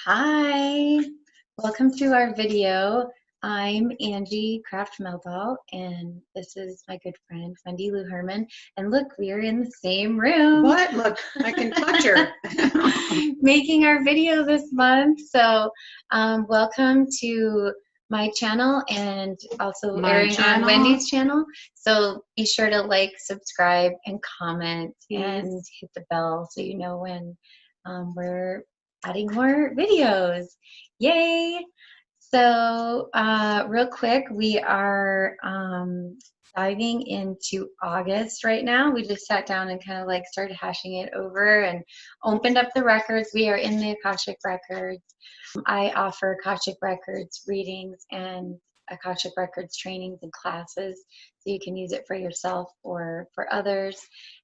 Hi, welcome to our video. I'm Angie Craft Meldahl, and this is my good friend Wendy Lou Herman. And look, we're in the same room. What? Look, I can touch her. Making our video this month. So, welcome to my channel and also airing on Wendy's channel. So be sure to like, subscribe, and comment, and hit the bell so you know when we're adding more videos. Yay! So real quick, we are diving into August right now. We just sat down and kind of like started hashing it over and opened up the records. We are in the Akashic Records. I offer Akashic Records readings and Akashic Records trainings and classes, so you can use it for yourself or for others.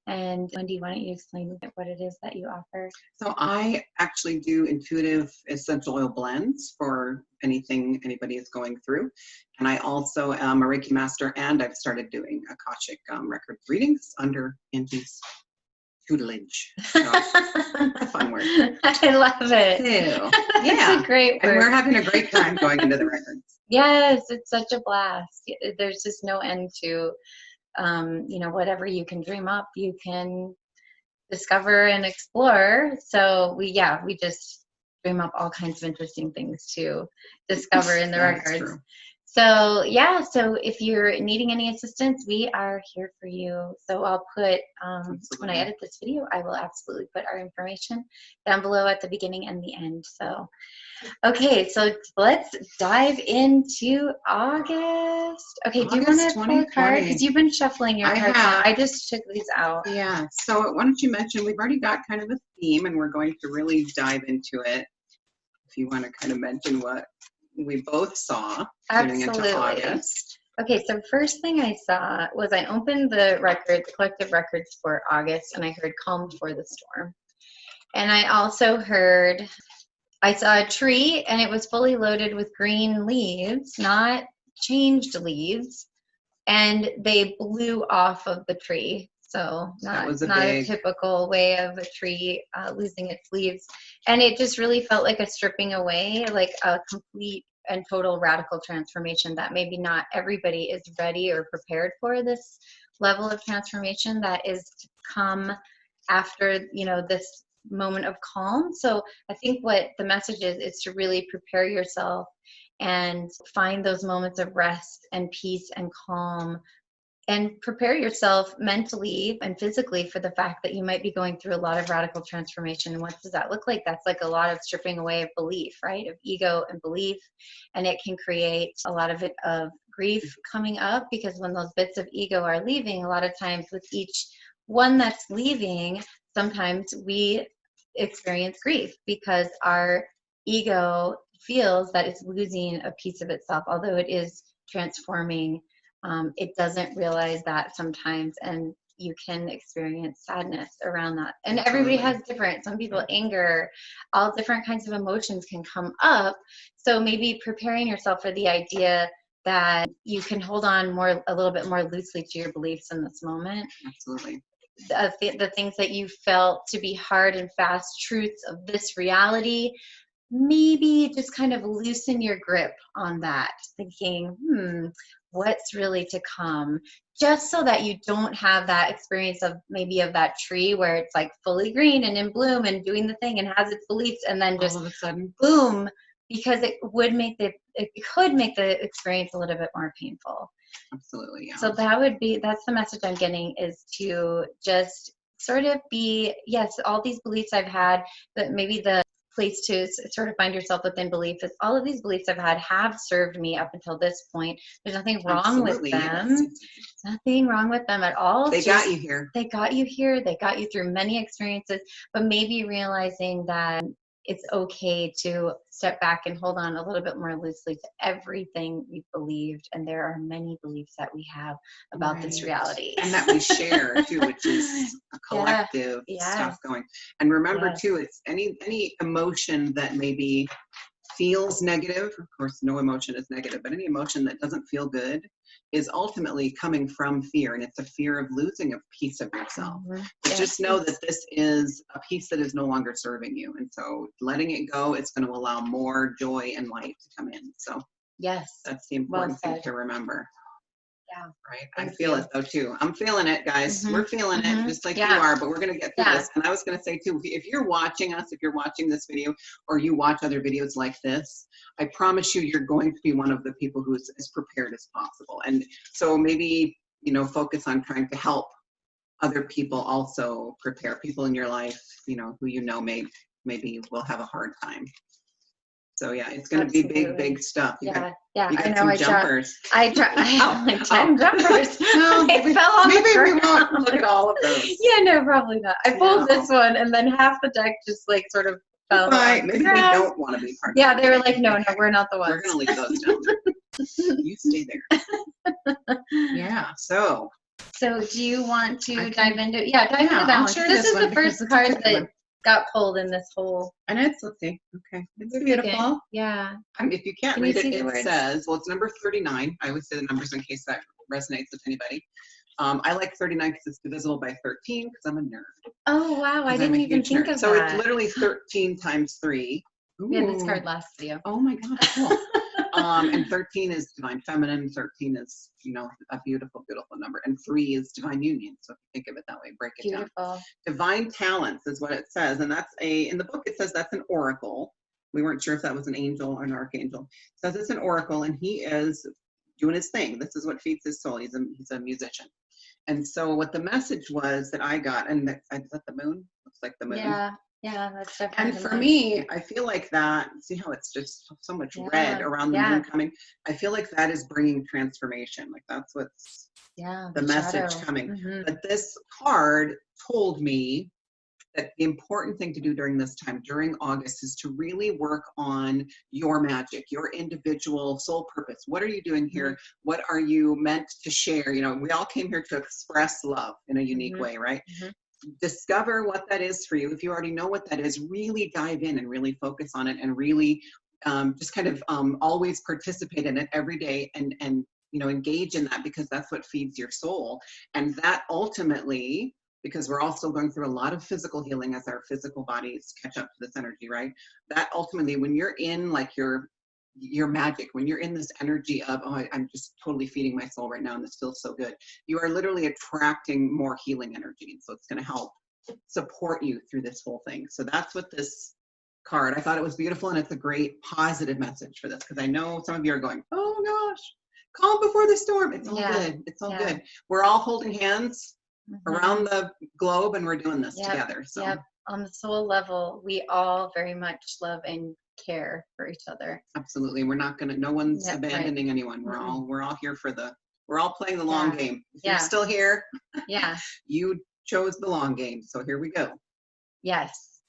And Wendy, why don't you explain what it is that you offer? So I actually do intuitive essential oil blends for anything anybody is going through. And I also am a Reiki master, and I've started doing Akashic Records readings under Angie's tutelage. So, a fun word. I love it. Too. That's Yeah. a great word. And we're having a great time going into the records. Yes, it's such a blast. There's just no end to, whatever you can dream up, you can discover and explore. So we just dream up all kinds of interesting things to discover in the records. True. So so if you're needing any assistance, we are here for you. So I'll put, when I edit this video, I will absolutely put our information down below at the beginning and the end. So, okay, so let's dive into August. Okay, do you want to pull a card? Because you've been shuffling your cards. I just took these out. Yeah, so why don't you mention, we've already got kind of a theme, and we're going to really dive into it. If you want to kind of mention what we both saw getting into August. Okay, so first thing I saw was I opened the collective records for August, and I heard Calm Before the Storm. And I also I saw a tree, and it was fully loaded with green leaves, not changed leaves, and they blew off of the tree. So not a typical way of a tree losing its leaves. And it just really felt like a stripping away, like a complete and total radical transformation that maybe not everybody is ready or prepared for, this level of transformation that is to come after, this moment of calm. So I think what the message is to really prepare yourself and find those moments of rest and peace and calm, and prepare yourself mentally and physically for the fact that you might be going through a lot of radical transformation. And what does that look like? That's like a lot of stripping away of belief, right? Of ego and belief. And it can create a lot of grief coming up, because when those bits of ego are leaving, a lot of times with each one that's leaving, sometimes we experience grief because our ego feels that it's losing a piece of itself, although it is transforming. It doesn't realize that sometimes, and you can experience sadness around that. And everybody has different, some people anger, all different kinds of emotions can come up. So maybe preparing yourself for the idea that you can hold on a little bit more loosely to your beliefs in this moment. Absolutely. The things that you felt to be hard and fast truths of this reality, maybe just kind of loosen your grip on that, thinking, what's really to come, just so that you don't have that experience of that tree where it's like fully green and in bloom and doing the thing and has its beliefs, and then just all of a sudden boom, because it could make the experience a little bit more painful. Absolutely, yeah. So that's the message I'm getting, is to just sort of be, yes, all these beliefs I've had, that maybe the place to sort of find yourself within belief is all of these beliefs I've had have served me up until this point. There's nothing wrong with them. Yes. Nothing wrong with them at all. They got you here. They got you here. They got you through many experiences, but maybe realizing that it's okay to step back and hold on a little bit more loosely to everything you've believed. And there are many beliefs that we have about this reality. And that we share too, which is a collective stuff going. And remember too, it's any emotion that maybe feels negative, of course, no emotion is negative, but any emotion that doesn't feel good is ultimately coming from fear. And it's a fear of losing a piece of yourself. But just know that this is a piece that is no longer serving you. And so letting it go, it's going to allow more joy and light to come in. So yes, that's the important thing to remember. Yeah. Right. I feel it though too. I'm feeling it, guys. We're feeling it just like you are, but we're going to get through this. And I was going to say too, if you're watching us, if you're watching this video or you watch other videos like this, I promise you, you're going to be one of the people who's as prepared as possible. And so maybe, you know, focus on trying to help other people also prepare, people in your life, you know, who you know maybe will have a hard time. So yeah, it's going to be big stuff. You got I know. some jumpers. I have like 10 jumpers. No, They fell on the maybe we ground. won't look at all of those. Yeah, no, probably not. I pulled this one, and then half the deck just like sort of fell. Right. Maybe we don't want to be part of it. Yeah, they were like, no, we're not the ones. We're going to leave those down there. You stay there. Yeah. So do you want to dive into? Yeah, dive into that I'll one. share This is the first card that got pulled in this whole. And it's, let's see. Okay. It's beautiful. Yeah. If you can't read it, it says, well, it's number 39. I always say the numbers in case that resonates with anybody. I like 39 because it's divisible by 13 because I'm a nerd. Oh, wow. I didn't even think of that. So it's literally 13 times 3. Ooh. Yeah, this card lasts you. Oh my gosh, cool. And 13 is divine feminine. 13 is, you know, a beautiful, beautiful number. And 3 is divine union. So if you think of it that way, break it down. Divine talents is what it says. And that's in the book, it says that's an oracle. We weren't sure if that was an angel or an archangel. It says it's an oracle and he is doing his thing. This is what feeds his soul. He's a musician. And so what the message was that I got, and is that the moon? Looks like the moon. Yeah, that's definitely. And for me, I feel like that, see how it's just so much red around the moon coming? I feel like that is bringing transformation. Like that's what's the message coming. But this card told me that the important thing to do during this time, during August, is to really work on your magic, your individual soul purpose. What are you doing here? What are you meant to share? You know, we all came here to express love in a unique way, right? Discover what that is for you. If you already know what that is, really dive in and really focus on it and really just kind of always participate in it every day and you know, engage in that because that's what feeds your soul. And that ultimately, because we're all still going through a lot of physical healing as our physical bodies catch up to this energy, right? That ultimately, when you're in like your magic, when you're in this energy of, oh, I'm just totally feeding my soul right now and this feels so good, you are literally attracting more healing energy. And so it's going to help support you through this whole thing. So that's what this card, I thought it was beautiful and it's a great positive message for this because I know some of you are going, oh gosh, calm before the storm. It's all good. It's all good. We're all holding hands around the globe and we're doing this together. So on the soul level, we all very much love and care for each other. Absolutely. We're not gonna, no one's abandoning anyone. We're all here for we're all playing the long game. If you're still here, you chose the long game. So here we go. Yes.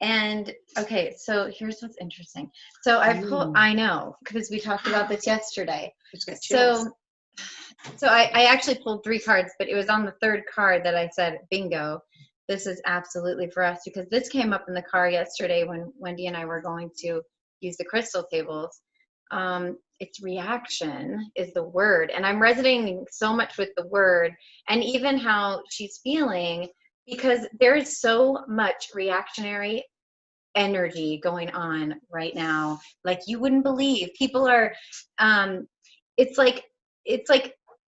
And okay, so here's what's interesting. So I know, because we talked about this yesterday. So I actually pulled 3 cards, but it was on the 3rd card that I said, bingo, this is absolutely for us, because this came up in the car yesterday when Wendy and I were going to use the crystal tables. It's reaction is the word, and I'm resonating so much with the word and even how she's feeling, because there is so much reactionary energy going on right now. Like you wouldn't believe. People are, it's like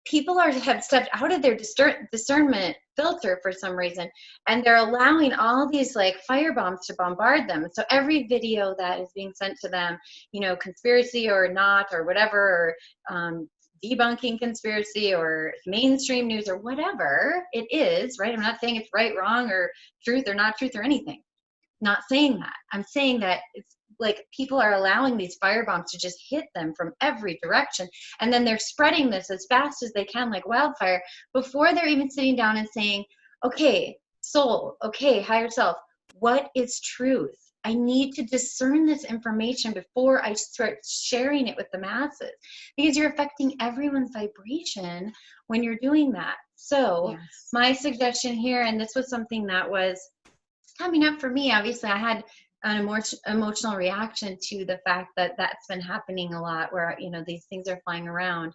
people have stepped out of their discernment filter for some reason, and they're allowing all these like fire bombs to bombard them. So every video that is being sent to them, you know, conspiracy or not or whatever, or debunking conspiracy or mainstream news or whatever it is, right? I'm not saying it's right, wrong, or truth or not truth or anything. Not saying that. I'm saying that it's like people are allowing these fire bombs to just hit them from every direction, and then they're spreading this as fast as they can like wildfire before they're even sitting down and saying, okay, soul, okay, higher self, what is truth? I need to discern this information before I start sharing it with the masses, because you're affecting everyone's vibration when you're doing that. So my suggestion here, and this was something that was coming up for me, obviously I had emotional reaction to the fact that that's been happening a lot, where, you know, these things are flying around.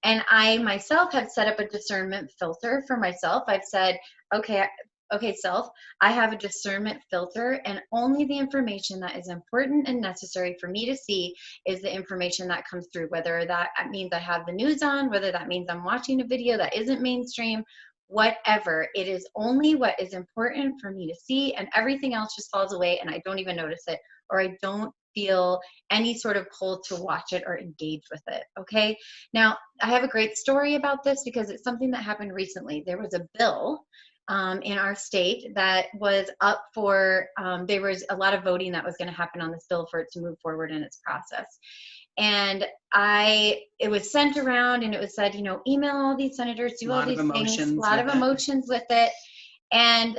And I myself have set up a discernment filter for myself. I've said, okay, self, I have a discernment filter, and only the information that is important and necessary for me to see is the information that comes through, whether that means I have the news on, whether that means I'm watching a video that isn't mainstream, whatever. It is only what is important for me to see, and everything else just falls away and I don't even notice it, or I don't feel any sort of pull to watch it or engage with it. Okay. Now, I have a great story about this because it's something that happened recently. There was a bill in our state that was up for, there was a lot of voting that was going to happen on this bill for it to move forward in its process. And it was sent around and it was said, you know, email all these senators, do all these things, a lot of emotions with it. And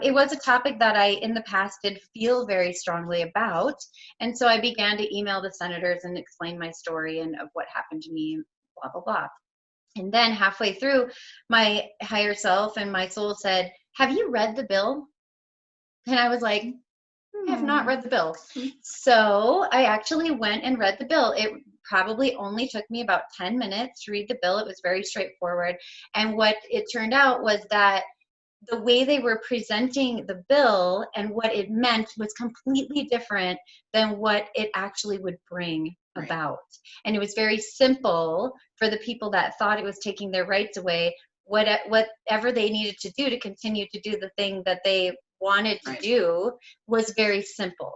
it was a topic that I, in the past, did feel very strongly about. And so I began to email the senators and explain my story and of what happened to me, blah, blah, blah. And then halfway through, my higher self and my soul said, have you read the bill? And I was like, I have not read the bill. So I actually went and read the bill. It probably only took me about 10 minutes to read the bill. It was very straightforward. And what it turned out was that the way they were presenting the bill and what it meant was completely different than what it actually would bring about. And it was very simple for the people that thought it was taking their rights away. Whatever they needed to do to continue to do the thing that they wanted to do was very simple.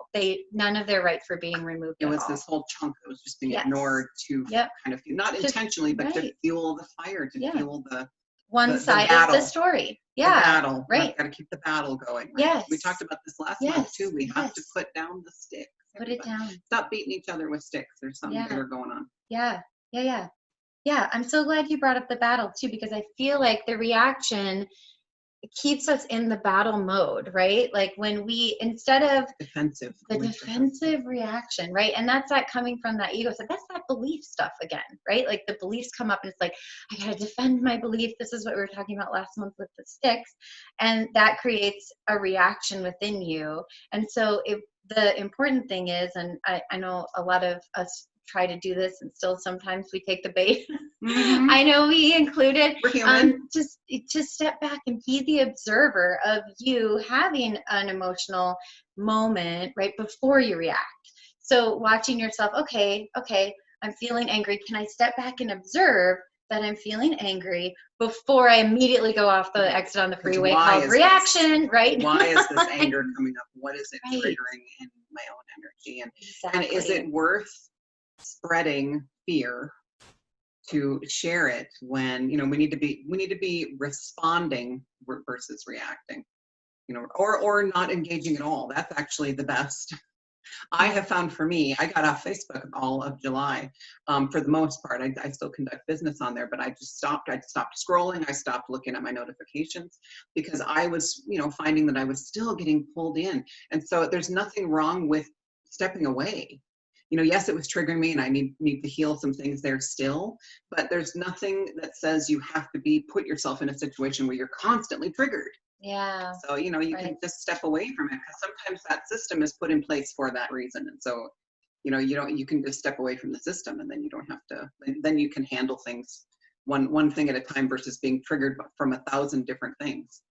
None of their rights were being removed. It was this whole chunk that was just being ignored to kind of, not intentionally, but to fuel the fire, to fuel the one side of the story. The battle. Right. Got to keep the battle going. Right? Yes. We talked about this last month too. We have to put down the sticks. Put it down. Stop beating each other with sticks. There's something bigger going on. Yeah. I'm so glad you brought up the battle too, because I feel like the reaction keeps us in the battle mode, right? Like when we, instead of defensive reaction, right? And that's that coming from that ego. So that's that belief stuff again, right? Like the beliefs come up and it's like, I got to defend my belief. This is what we were talking about last month with the sticks. And that creates a reaction within you. And so the important thing is, and I know a lot of us try to do this and still sometimes we take the bait. I know we included, just step back and be the observer of you having an emotional moment right before you react. So watching yourself, okay, I'm feeling angry. Can I step back and observe that I'm feeling angry before I immediately go off the exit on the freeway called reaction, right? Why is this anger coming up? What is it triggering in my own energy? And is it worth spreading fear to share it when, you know, we need to be responding versus reacting, you know, or not engaging at all. That's actually the best. I have found for me, I got off Facebook all of July. For the most part, I still conduct business on there, but I just stopped. I stopped scrolling. I stopped looking at my notifications because I was, you know, finding that I was still getting pulled in. And so there's nothing wrong with stepping away. You know, yes, it was triggering me and I need to heal some things there still, but there's nothing that says you have to put yourself in a situation where you're constantly triggered. Yeah. So, you know, you can just step away from it because sometimes that system is put in place for that reason. And so, you know, you can just step away from the system and then you don't have to, then you can handle things one thing at a time versus being triggered from 1,000 different things.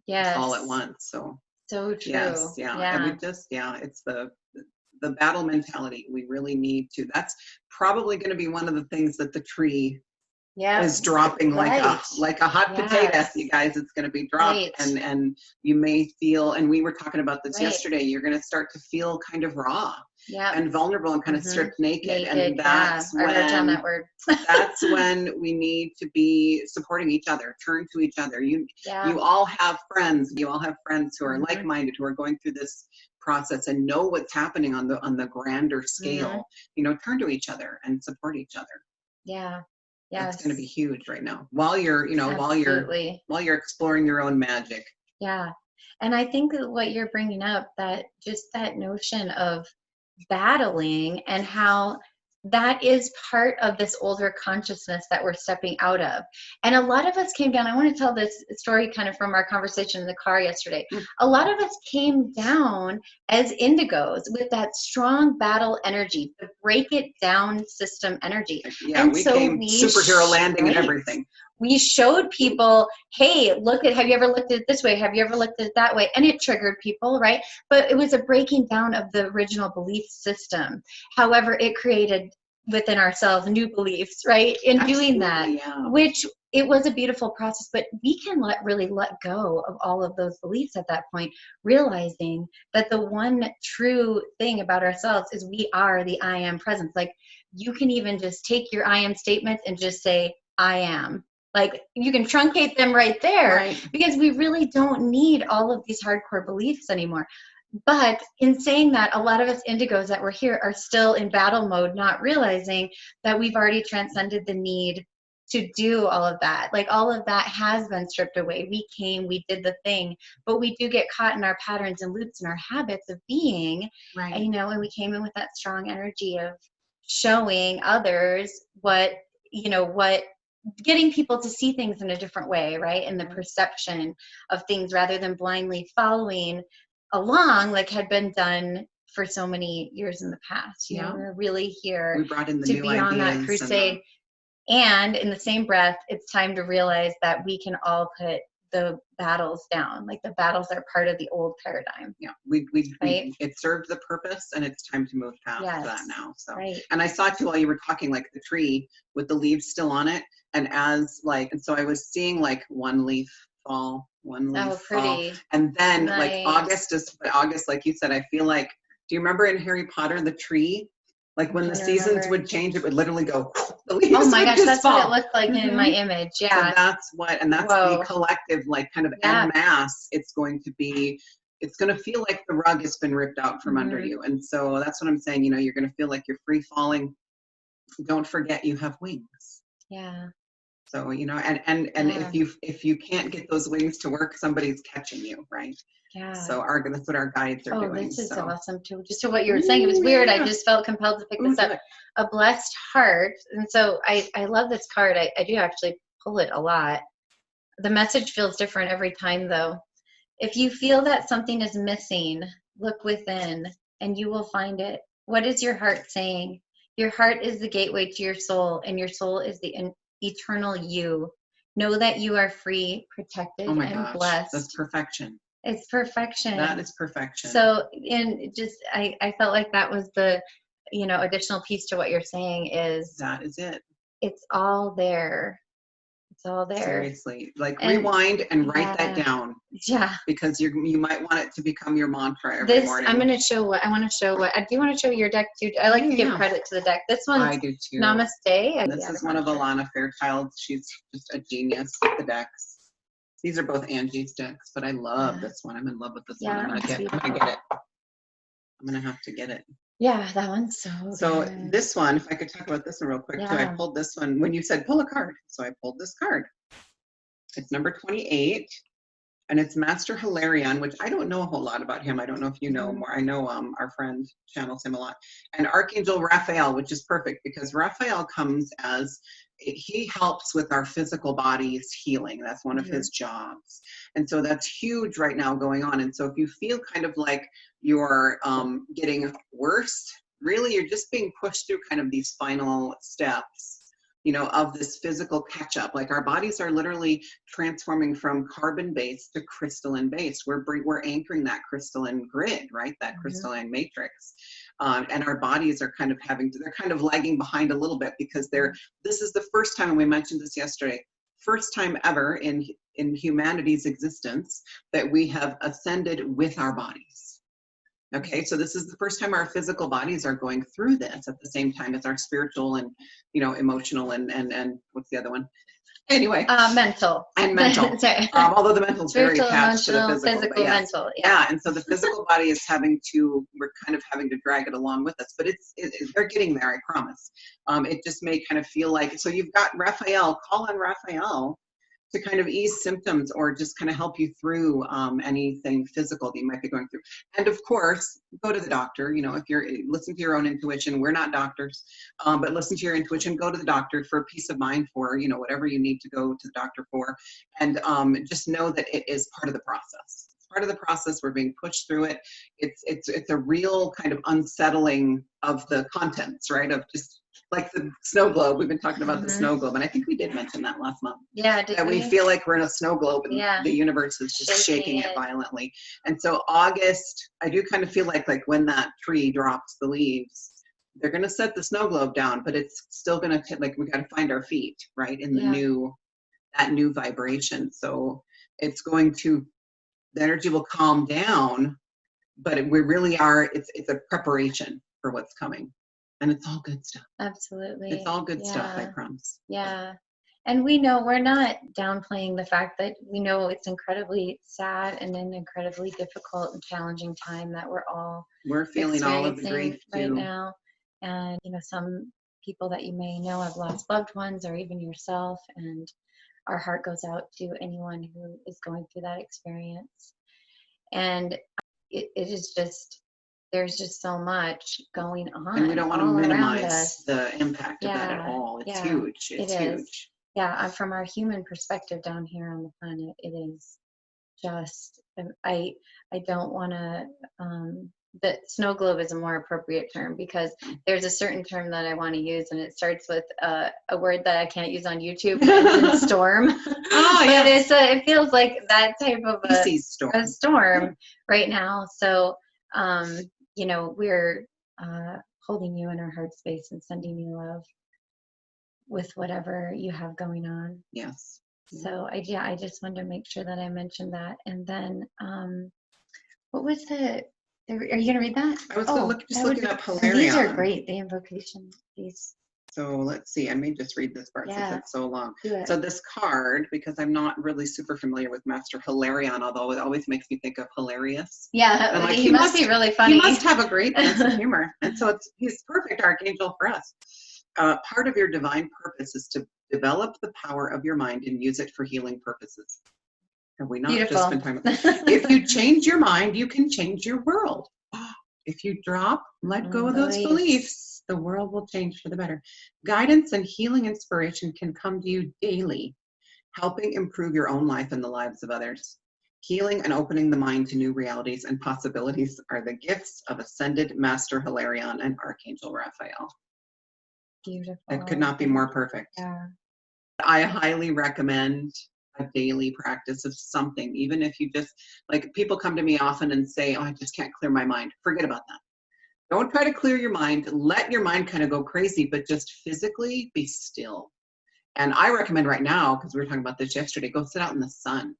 Yes. All at once. So true. Yes. Yeah. And we just, it's the battle mentality. We really need to. That's probably going to be one of the things that the tree is dropping like a hot potato. You guys, it's going to be dropped, and you may feel. And we were talking about this yesterday. You're going to start to feel kind of raw, and vulnerable, and kind of stripped naked. And that's when that word. That's when we need to be supporting each other. Turn to each other. You all have friends. You all have friends who are like-minded, who are going through this process and know what's happening on the grander scale. You know, turn to each other and support each other. Yeah. That's going to be huge right now while you're, you know, while you're exploring your own magic. Yeah. And I think that what you're bringing up, that just that notion of battling and how that is part of this older consciousness that we're stepping out of. And a lot of us came down. I want to tell this story kind of from our conversation in the car yesterday. A lot of us came down as indigos with that strong battle energy, the break it down system energy. Yeah, and we so came we superhero landing and everything. We showed people, hey, look at, have you ever looked at it this way? Have you ever looked at it that way? And it triggered people, right? But it was a breaking down of the original belief system. However, it created within ourselves new beliefs, right? In doing that, which it was a beautiful process, but we can really let go of all of those beliefs at that point, realizing that the one true thing about ourselves is we are the I am presence. Like, you can even just take your I am statements and just say, I am. Like, you can truncate them right there, because we really don't need all of these hardcore beliefs anymore. But in saying that, a lot of us indigos that were here are still in battle mode, not realizing that we've already transcended the need to do all of that. Like, all of that has been stripped away. We came, we did the thing, but we do get caught in our patterns and loops and our habits of being, and, you know, and we came in with that strong energy of showing others what, you know, what, getting people to see things in a different way, right? And the perception of things rather than blindly following along like had been done for so many years in the past. You know, we're really here we brought in the to new be on that ideas crusade. And in the same breath, it's time to realize that we can all put the battles down. Like, the battles are part of the old paradigm. Yeah, it served the purpose, and it's time to move past that now. So, and I saw too while you were talking, like the tree with the leaves still on it, and as like, and so I was seeing like one leaf fall, one leaf fall, and then like August, like you said, I feel like, do you remember in Harry Potter the tree? Like when the seasons would change, it would literally go, the leaves oh my would gosh, just that's fall. What it looked like in my image. Yeah. So that's what, and that's the collective, like kind of en masse, it's going to feel like the rug has been ripped out from under you. And so that's what I'm saying, you know, you're going to feel like you're free falling. Don't forget you have wings. Yeah. So, you know, and if you can't get those wings to work, somebody's catching you, right? Yeah. So that's what our guides are doing. This is awesome too. Just to what you were saying, it was weird. I just felt compelled to pick this up. A blessed heart. And so I love this card. I do actually pull it a lot. The message feels different every time though. If you feel that something is missing, look within and you will find it. What is your heart saying? Your heart is the gateway to your soul, and your soul is the eternal you. Know that you are free, protected, and blessed. That's perfection. It's perfection. That is perfection. So, and just, I felt like that was the, you know, additional piece to what you're saying is. That is it. It's all there. It's all there. Seriously, like rewind and write that down. Yeah. Because you might want it to become your mantra every morning. I'm going to show what, I want to show what, do you want to show your deck too? I like to give credit to the deck. This one, I do too. Namaste. This is one of Alana Fairchild's. She's just a genius with the decks. These are both Angie's decks, but I love this one. I'm in love with this one. I'm gonna get it. I'm gonna have to get it. Yeah, that one's so good. This one, if I could talk about this one real quick too. I pulled this one when you said pull a card. So I pulled this card. It's number 28. And it's Master Hilarion, which I don't know a whole lot about him. I don't know if you know more. I know our friend channels him a lot. And Archangel Raphael, which is perfect because Raphael comes as, he helps with our physical body's healing. That's one of his jobs. And so that's huge right now going on. And so if you feel kind of like you're getting worse, really you're just being pushed through kind of these final steps, you know, of this physical catch up. Like our bodies are literally transforming from carbon based to crystalline based. We're anchoring that crystalline grid, right? That crystalline matrix. And our bodies are kind of they're kind of lagging behind a little bit because this is the first time, and we mentioned this yesterday, first time ever in humanity's existence that we have ascended with our bodies. Okay, so this is the first time our physical bodies are going through this at the same time as our spiritual and, you know, emotional and what's the other one? Anyway. Mental. And mental. Although the mental is very attached to the physical. Mental. Yeah, and so the physical body is we're kind of having to drag it along with us, but they're getting there, I promise. It just may kind of feel like, so you've got Raphael, call on Raphael to kind of ease symptoms or just kind of help you through anything physical that you might be going through. And of course, go to the doctor. You know, if you're listen to your own intuition. We're not doctors, but listen to your intuition. Go to the doctor for peace of mind, for, you know, whatever you need to go to the doctor for, and just know that it is part of the process. It's part of the process. We're being pushed through it. It's a real kind of unsettling of the contents, right? Of just like the snow globe. We've been talking about the snow globe, and I think we did mention that last month. Yeah, that we feel like we're in a snow globe and the universe is just shaking it violently. And so August, I do kind of feel like when that tree drops the leaves, they're going to set the snow globe down, but it's still going to, like, we got to find our feet, right, in the that new vibration. So it's going to, the energy will calm down, but we really are, it's a preparation for what's coming. And it's all good stuff. Absolutely. It's all good stuff, I promise. Yeah. And we know, we're not downplaying the fact that we know it's incredibly sad and an incredibly difficult and challenging time that we're feeling all of the grief right too. now. And, you know, some people that you may know have lost loved ones or even yourself. And our heart goes out to anyone who is going through that experience. And it is just, there's just so much going on. And we don't want to minimize the impact of that at all. It's huge. It's huge. Yeah, from our human perspective down here on the planet, it is just, I don't want to, the snow globe is a more appropriate term, because there's a certain term that I want to use, and it starts with a word that I can't use on YouTube, it's storm. Oh, but it feels like that type of a storm right now. So, you know, we're holding you in our heart space and sending you love with whatever you have going on. Yes. So I just wanted to make sure that I mentioned that. And then what was the, are you going to read that? I was looking up Hilarion. These are great, the invocation piece. So let's see, I may just read this part since it's so long. Do it. So this card, because I'm not really super familiar with Master Hilarion, although it always makes me think of hilarious. Yeah, like, he must be really funny. He must have a great sense of humor. And so he's perfect archangel for us. Part of your divine purpose is to develop the power of your mind and use it for healing purposes. Have we not just been talking about if you change your mind, you can change your world. If you let go of those beliefs, the world will change for the better. Guidance and healing inspiration can come to you daily, helping improve your own life and the lives of others. Healing and opening the mind to new realities and possibilities are the gifts of Ascended Master Hilarion and Archangel Raphael. Beautiful. It could not be more perfect. Yeah. I highly recommend a daily practice of something, even if you just, like, people come to me often and say, oh, I just can't clear my mind. Forget about that. Don't try to clear your mind. Let your mind kind of go crazy, but just physically be still. And I recommend right now, because we were talking about this yesterday, go sit out in the sun.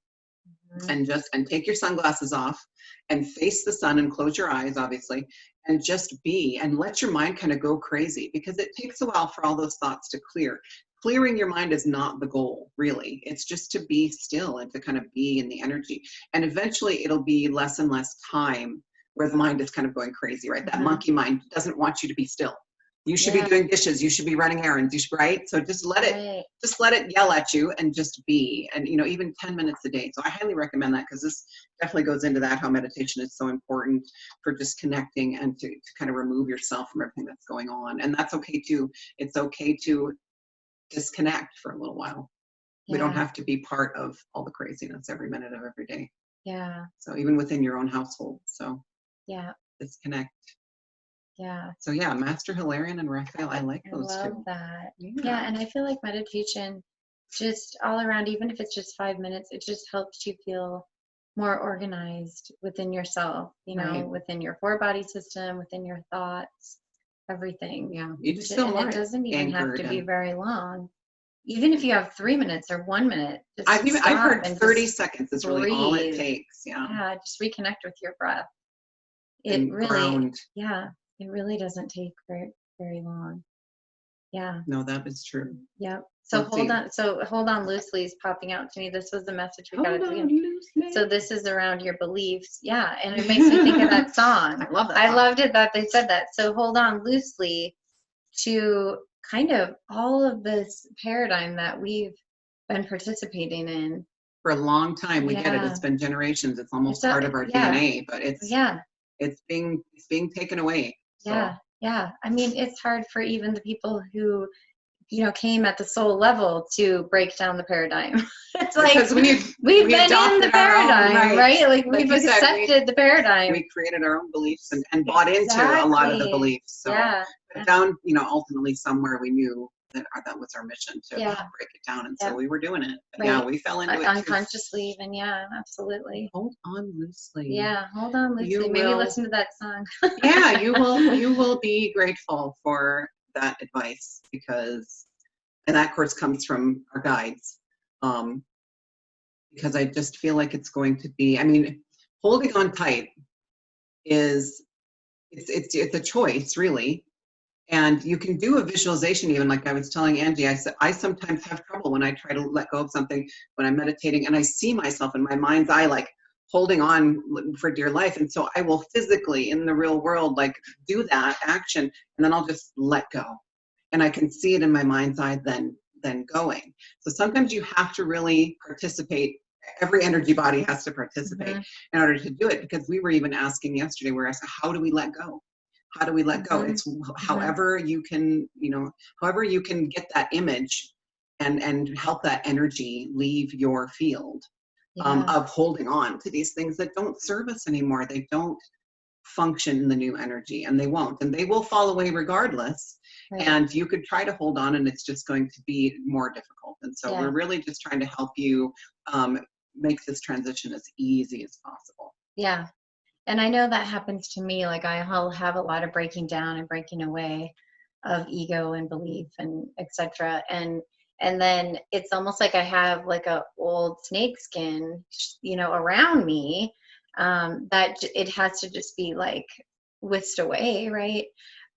And take your sunglasses off and face the sun and close your eyes, obviously, and just be, and let your mind kind of go crazy, because it takes a while for all those thoughts to clear. Clearing your mind is not the goal, really. It's just to be still and to kind of be in the energy. And eventually it'll be less and less time where the mind is kind of going crazy, right? That monkey mind doesn't want you to be still. You should be doing dishes. You should be running errands. You should, right? So just let it yell at you and just be. And, you know, even 10 minutes a day. So I highly recommend that, because this definitely goes into that, how meditation is so important for just connecting and to kind of remove yourself from everything that's going on. And that's okay too. It's okay to disconnect for a little while. We don't have to be part of all the craziness every minute of every day. Yeah. So even within your own household. So disconnect. Yeah. So Master Hilarion and Raphael, I like those two. I love that. Yeah, and I feel like meditation, just all around, even if it's just 5 minutes, it just helps you feel more organized within yourself, you know, within your 4-body system, within your thoughts, everything. Yeah, you just feel more. It doesn't even have to be very long. Even if you have 3 minutes or 1 minute, I've heard 30 seconds is really all it takes. Yeah, just reconnect with your breath. It really ground. It really doesn't take very, very long. Yeah. No, that is true. Yep. So hold on loosely is popping out to me. This was the message we got at the beginning. So this is around your beliefs. Yeah. And it makes me think of that song. I love that. I loved it that they said that. So hold on loosely to kind of all of this paradigm that we've been participating in for a long time. We get it. Yeah. It's been generations. It's almost It's part of our yeah. DNA, but it's being taken away. So. Yeah. I mean, it's hard for even the people who, you know, came at the soul level to break down the paradigm. It's like Because we've been in the paradigm, right? Like we've accepted the paradigm. We created our own beliefs and bought into a lot of the beliefs. So but down, you know, ultimately somewhere we knew that was our mission to break it down, and so we were doing it. But yeah, we fell into it unconsciously, even. Yeah, absolutely. Hold on loosely. Yeah, hold on loosely. Maybe listen to that song. Yeah, you will be grateful for that advice, because, and that of course comes from our guides, because I just feel like it's going to be, I mean, holding on tight is, it's a choice, really. And you can do a visualization, even like I was telling Angie, I sometimes have trouble when I try to let go of something when I'm meditating, and I see myself in my mind's eye like holding on for dear life. And so I will physically in the real world like do that action, and then I'll just let go. And I can see it in my mind's eye then going. So sometimes you have to really participate. Every energy body has to participate in order to do it, because we were even asking yesterday, we're asking, how do we let go? How do we let go? It's however you can, you know, however you can get that image and help that energy leave your field of holding on to these things that don't serve us anymore. They don't function in the new energy, and they won't, and they will fall away regardless. And you could try to hold on, and it's just going to be more difficult. And so we're really just trying to help you make this transition as easy as possible. Yeah. And I know that happens to me. Like I'll have a lot of breaking down and breaking away of ego and belief and etc. And then it's almost like I have like a old snake skin, you know, around me, that it has to just be like whisked away, right?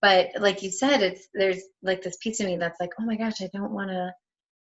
But like you said, there's like this piece of me that's like, oh my gosh, I don't want to,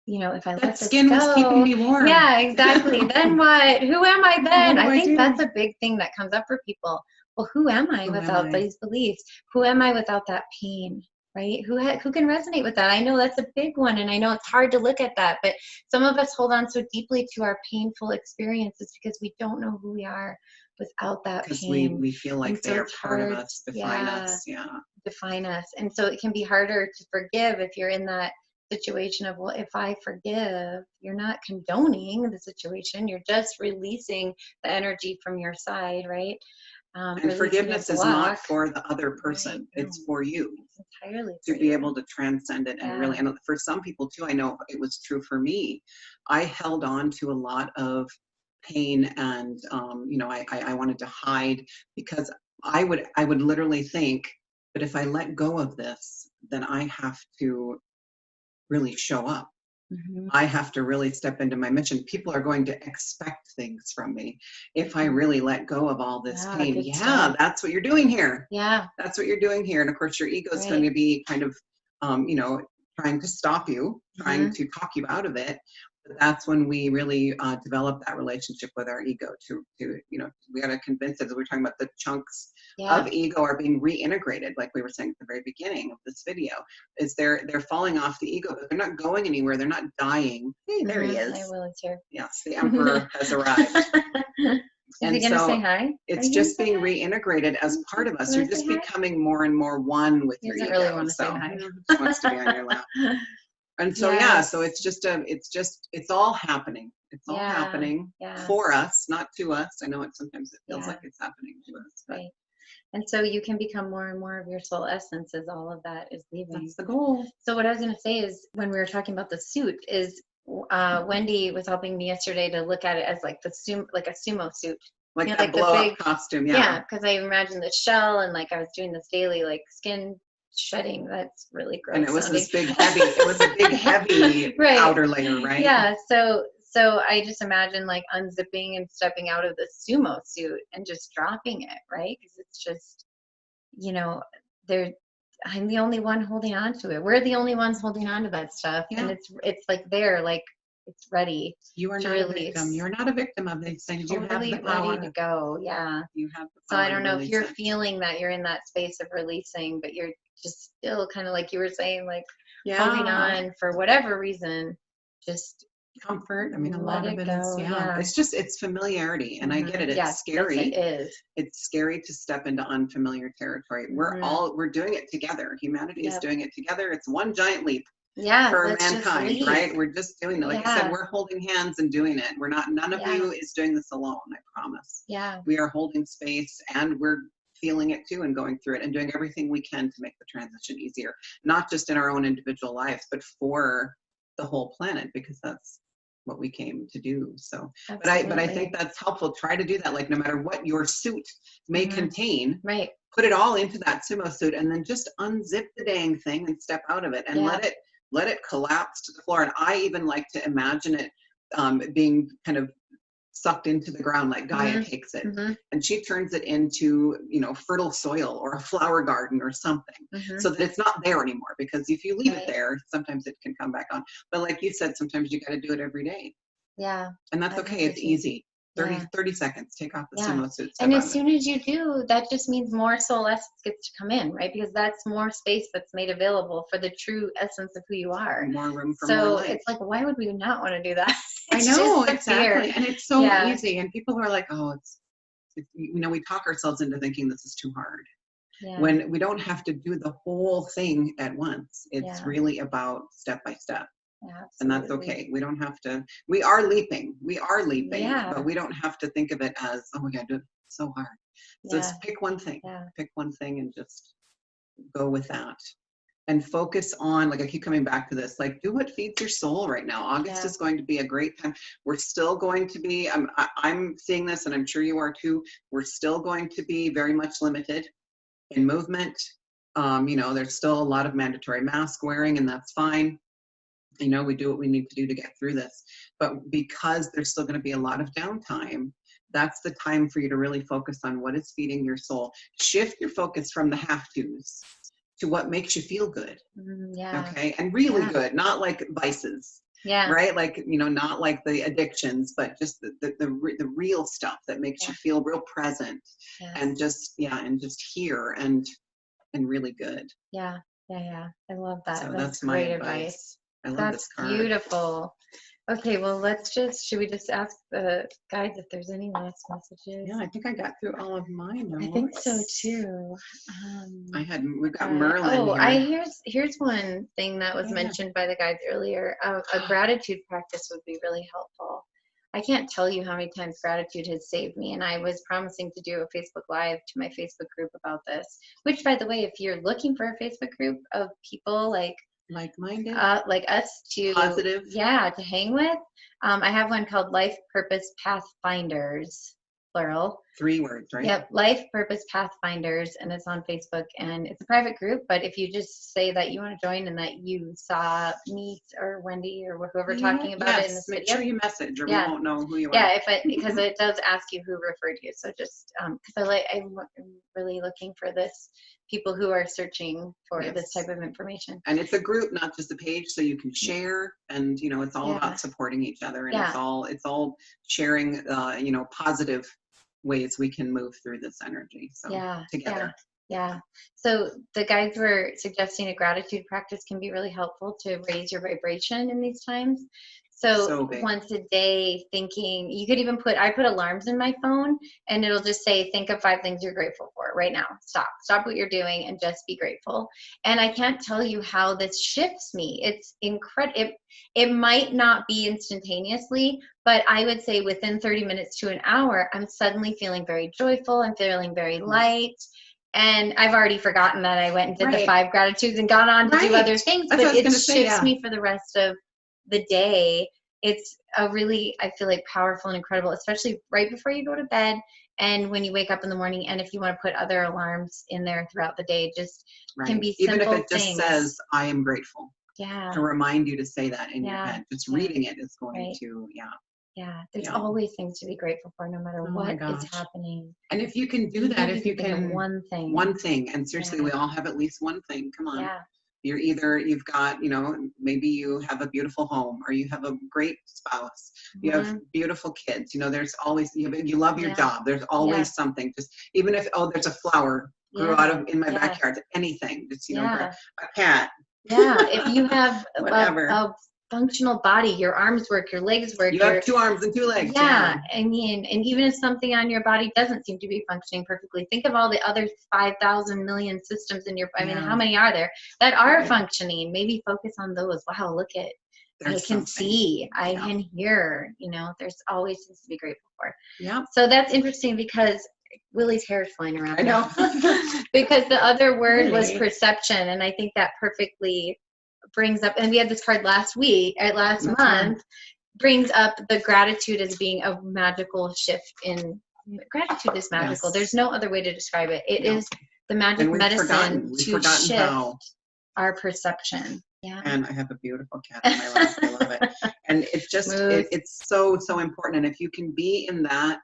you know, if I let this skin go, was keeping me warm. Yeah, exactly. Then what? Who am I then? I think that's a big thing that comes up for people. Well, who am I without these beliefs? Who am I without that pain? Right? Who can resonate with that? I know that's a big one, and I know it's hard to look at that, but some of us hold on so deeply to our painful experiences because we don't know who we are without that pain. Because we feel like they're part of us, define us. Yeah. Define us. And so it can be harder to forgive if you're in that situation of, well, if I forgive, you're not condoning the situation, you're just releasing the energy from your side, right? And forgiveness is not for the other person. It's for you. It's entirely to be able to transcend it. And really, and for some people too, I know it was true for me. I held on to a lot of pain, and you know, I wanted to hide, because I would literally think, but if I let go of this, then I have to really show up. I have to really step into my mission. People are going to expect things from me if I really let go of all this pain. That's what you're doing here. Yeah. That's what you're doing here. And of course, your ego is going to be kind of, you know, trying to stop you, trying to talk you out of it. But that's when we really develop that relationship with our ego to, you know, we got to convince it. We're talking about the chunks of ego are being reintegrated, like we were saying at the very beginning of this video, is they're falling off the ego, but they're not going anywhere. They're not dying. Hey, there he is. Will's here. Yes, the emperor has arrived. Is he going to say hi? It's just being reintegrated as part of us. You're just becoming more and more one with your ego. He doesn't really want to say hi. He just wants to be on your lap. And so, so it's all happening. It's all happening for us, not to us. I know sometimes it feels like it's happening to us. But. Right. And so you can become more and more of your soul essence as all of that is leaving. That's the goal. So what I was going to say is, when we were talking about the suit, is Wendy was helping me yesterday to look at it as like a sumo suit. Like, you know, that blow-up costume, Yeah, because I imagined the shell, and like I was doing this daily like skin shedding. That's really gross. And it was this big heavy. It was a big heavy outer layer, right? Yeah. So I just imagine like unzipping and stepping out of the sumo suit and just dropping it, right? Because it's just, you know, I'm the only one holding on to it. We're the only ones holding on to that stuff, and it's like there, like it's ready. You are not a victim. You're not a victim of these things. You have the power. Ready to go. Yeah. You have the power. So I don't know if you're feeling feeling that you're in that space of releasing, but you're just still kind of like you were saying, like holding on for whatever reason. Just comfort. I mean, a Let lot of it it is, go. yeah, Yeah. it's just, it's familiarity. And I get it. It's Yes, scary. it is. It's scary to step into unfamiliar territory. We're doing it together. Humanity is Yep. doing it together. It's one giant leap Yeah, for let's just mankind, leave. right? We're just doing it. Like I said, Yeah. we're holding hands and doing it. We're not, none of you is doing this alone, I promise. Yeah. We are holding space, and we're feeling it too, and going through it, and doing everything we can to make the transition easier, not just in our own individual lives, but for the whole planet, because that's what we came to do. So, but I think that's helpful. Try to do that. Like, no matter what your suit may contain, right, put it all into that sumo suit, and then just unzip the dang thing and step out of it, and let it collapse to the floor. And I even like to imagine it being kind of sucked into the ground, like Gaia takes it, and she turns it into, fertile soil or a flower garden or something, so that it's not there anymore. Because if you leave it there, sometimes it can come back on. But like you said, sometimes you got to do it every day. Yeah. And that's okay. It's easy. 30 seconds, take off the sumo suit. And as soon as you do, that just means more soul essence gets to come in, right? Because that's more space that's made available for the true essence of who you are. More room for more light. So it's like, why would we not want to do that? I know, exactly. And it's so easy. And people are like, oh, it's we talk ourselves into thinking this is too hard. When we don't have to do the whole thing at once. It's really about step by step. Yeah, and that's okay. We don't have to, we are leaping, but we don't have to think of it as, oh my God, it's so hard. So just pick one thing, and just go with that. And focus on, like I keep coming back to this, like do what feeds your soul right now. August is going to be a great time. We're still going to be, I'm seeing this, and I'm sure you are too, we're still going to be very much limited in movement. There's still a lot of mandatory mask wearing, and that's fine. We do what we need to do to get through this. But because there's still going to be a lot of downtime, that's the time for you to really focus on what is feeding your soul. Shift your focus from the have-tos to what makes you feel good. Okay. And really good, not like vices. Right. Like, not like the addictions, but just the real stuff that makes you feel real present and just here and really good. Yeah. I love that. So that's my great advice. I love That's this card. Beautiful. Okay, well, should we just ask the guides if there's any last messages? Yeah, I think I got through all of mine. I think so too. We've got Merlin here. Here's one thing that was mentioned by the guides earlier. A gratitude practice would be really helpful. I can't tell you how many times gratitude has saved me, and I was promising to do a Facebook Live to my Facebook group about this, which, by the way, if you're looking for a Facebook group of people like-minded, like us to positive, to hang with, I have one called Life Purpose Pathfinders, plural. 3 words, right? Yep, Life Purpose Pathfinders, and it's on Facebook, and it's a private group. But if you just say that you want to join and that you saw me or Wendy or whoever talking about it in this make video, sure you message, or we won't know who you are. Yeah, because it does ask you who referred you. So just because I'm really looking for people who are searching for this type of information. And it's a group, not just a page, so you can share, and it's all about supporting each other, and it's all sharing positive ways we can move through this energy. So together. Yeah. So the guides were suggesting a gratitude practice can be really helpful to raise your vibration in these times. So once a day, thinking, you could even I put alarms in my phone, and it'll just say, think of 5 things you're grateful for right now. Stop what you're doing and just be grateful. And I can't tell you how this shifts me. It's incredible. It might not be instantaneously, but I would say within 30 minutes to an hour, I'm suddenly feeling very joyful. I'm feeling very light. And I've already forgotten that I went and did the 5 gratitudes and gone on to do other things, but it shifts me for the rest of the day. It's a really, I feel like, powerful and incredible, especially right before you go to bed and when you wake up in the morning. And if you want to put other alarms in there throughout the day, just can be simple things. Even if it just things. Says, I am grateful. To remind you to say that in your head. Just reading it is going to, there's always things to be grateful for, no matter what is happening. And if you can do that, if you can, one thing, and seriously, we all have at least one thing. Come on. You've got, maybe you have a beautiful home, or you have a great spouse, you have beautiful kids, there's always, you love your job, there's always something, just even if, there's a flower grew out in my backyard, anything, just, a cat. If you have whatever. a functional body. Your arms work, your legs work. You have 2 arms and 2 legs. Yeah. I mean, and even if something on your body doesn't seem to be functioning perfectly, think of all the other 5,000 million systems in your, I mean, how many are there that are functioning? Maybe focus on those. Wow, look at, I can see, I can hear, you know, there's always things to be grateful for. Yeah. So that's interesting because Willie's hair is flying around. I know. Because the other word was perception. And I think that perfectly brings up, and we had this card last month, brings up the gratitude as being a magical shift in, gratitude is magical. Yes. There's no other way to describe it. It is the magic medicine to shift our perception. Yeah. And I have a beautiful cat in my life. I love it. And it's just, it's so, so important. And if you can be in that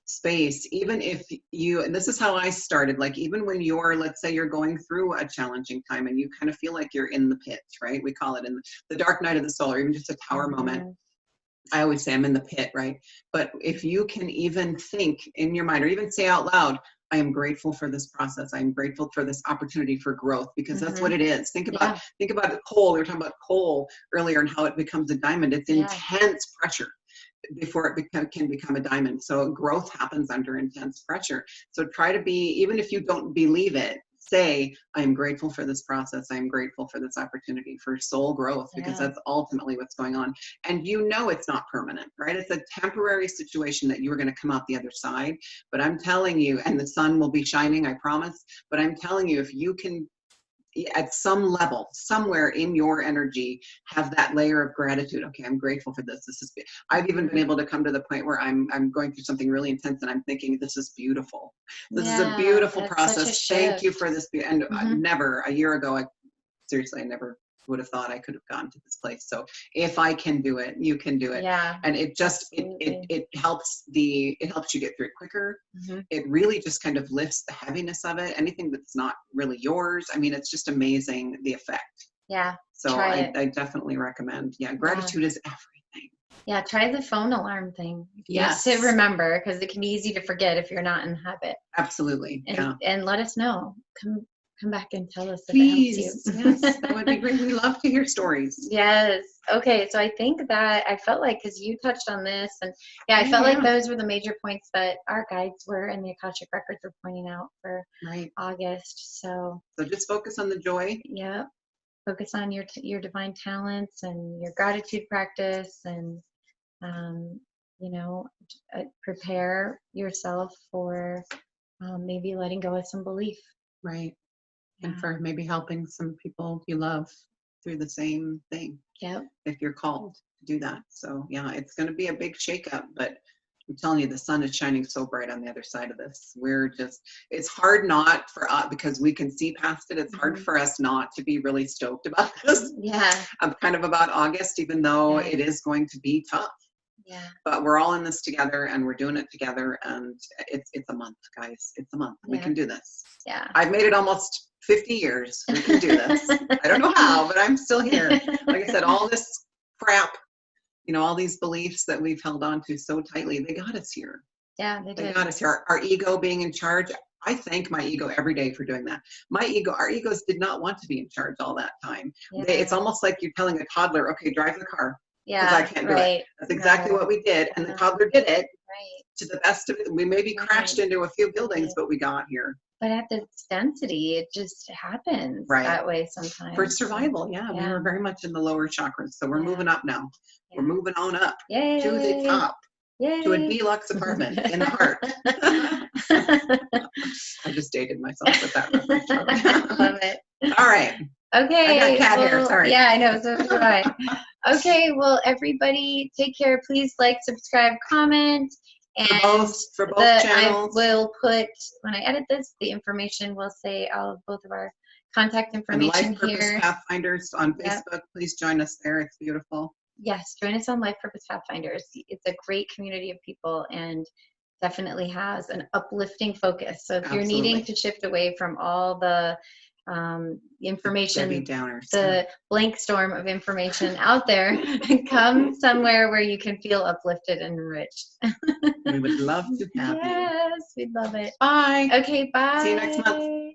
space, even if you, and this is how I started, like even when you're, let's say you're going through a challenging time and you kind of feel like you're in the pit, right? We call it in the dark night of the soul, or even just a tower moment. I always say I'm in the pit, right? But if you can even think in your mind or even say out loud, I am grateful for this process. I am grateful for this opportunity for growth, because that's what it is. Think about the coal. We were talking about coal earlier and how it becomes a diamond. It's intense pressure before it can become a diamond. So growth happens under intense pressure. So try to be, even if you don't believe it, say, I am grateful for this process. I am grateful for this opportunity for soul growth, because that's ultimately what's going on. And you know it's not permanent, right? It's a temporary situation that you are going to come out the other side. But I'm telling you, and the sun will be shining, I promise. But I'm telling you, if you can, at some level, somewhere in your energy, have that layer of gratitude. Okay, I'm grateful for this. This is, I've even been able to come to the point where I'm going through something really intense and I'm thinking, this is beautiful. This is a beautiful process. Thank you for this. And never, a year ago, I never would have thought I could have gotten to this place. So if I can do it, you can do it. Yeah. And it just, it helps you get through it quicker. It really just kind of lifts the heaviness of it. Anything that's not really yours. I mean, it's just amazing, the effect. Yeah. So I definitely recommend. Yeah. Gratitude is everything. Yeah. Try the phone alarm thing. Yes. Just to remember, because it can be easy to forget if you're not in habit. Absolutely. And let us know. Come back and tell us if Please. it helps you. Yes, that would be great. We love to hear stories. Yes. Okay. So I think that I felt like, because you touched on this, and I felt like those were the major points that our guides were and the Akashic Records were pointing out for August. So just focus on the joy. Yeah. Focus on your divine talents and your gratitude practice, and prepare yourself for maybe letting go of some belief. Right. And for maybe helping some people you love through the same thing. Yep. If you're called to do that. So yeah, it's going to be a big shakeup, but I'm telling you, the sun is shining so bright on the other side of this. It's hard not for us, because we can see past it. It's hard for us not to be really stoked about this. Yeah. I'm kind of about August, even though it is going to be tough. Yeah. But we're all in this together, and we're doing it together, and it's a month, guys. It's a month. We can do this. Yeah. I've made it almost 50 years. We can do this. I don't know how, but I'm still here. Like I said, all this crap, all these beliefs that we've held on to so tightly, they got us here. Yeah, they did. They got us here. Our ego being in charge. I thank my ego every day for doing that. Our egos did not want to be in charge all that time. Yeah. It's almost like you're telling a toddler, okay, drive the car. Yeah, because I can't do it. That's exactly what we did. And the toddler did it to the best of it. We maybe crashed into a few buildings, but we got here. But at this density, it just happens that way sometimes. For survival, we were very much in the lower chakras. So we're moving up now. Yeah. We're moving on up to the top. Yay. To a deluxe apartment in the heart. I just dated myself with that reference. Love it. All right. Okay. I got cat hair, sorry. Yeah, I know, so do I. Okay, well, everybody, take care. Please like, subscribe, comment. And for both channels. I will put, when I edit this, the information will say all of both of our contact information and Life here. Purpose Pathfinders on Facebook. Please join us there. It's beautiful. Yes, join us on Life Purpose Pathfinders. It's a great community of people and definitely has an uplifting focus. So if you're needing to shift away from all the information, the blank storm of information out there, come somewhere where you can feel uplifted and enriched. We would love to have you. Yes, we'd love it. Bye. Okay, bye. See you next month.